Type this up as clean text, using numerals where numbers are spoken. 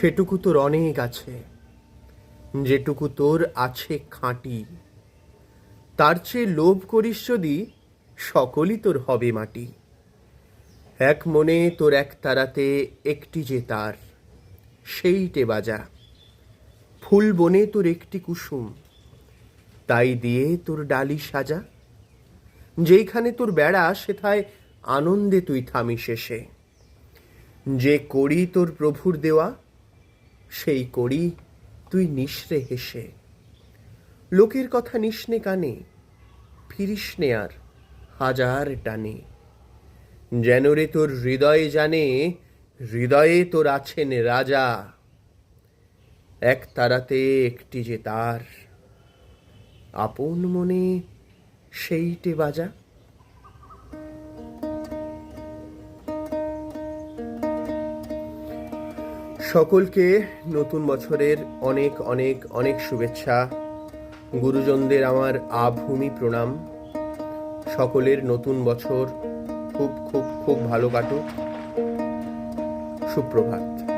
সেটুকু তোর অনেক আছে, যেটুকু তোর আছে খাঁটি। তার চেয়ে লোভ করিস যদি, সকলই তোর হবে মাটি। এক মনে তোর এক তারাতে একটি যে তার, সেইটে বাজা। ফুল বনে তোর একটি কুসুম, তাই দিয়ে তোর ডালি সাজা। যেইখানে তোর বেড়া সেথায় আনন্দে তুই থামি শেষে। যে করি তোর প্রভুর দেওয়া, সেই করি তুই নিঃস্রে হেসে। লোকের কথা নিসনে কানে, ফিরিসনে আর হাজার টানে। যেন রে তোর হৃদয়ে জানে, হৃদয়ে তোর আছেন রাজা। এক তারাতে একটি যে তার, আপন মনে সেইটে বাজা। সকলকে নতুন বছরের অনেক অনেক অনেক শুভেচ্ছা। গুরুজনদের আমার আভূমি প্রণাম। সকলের নতুন বছর খুব খুব খুব ভালো কাটুক। সুপ্রভাত।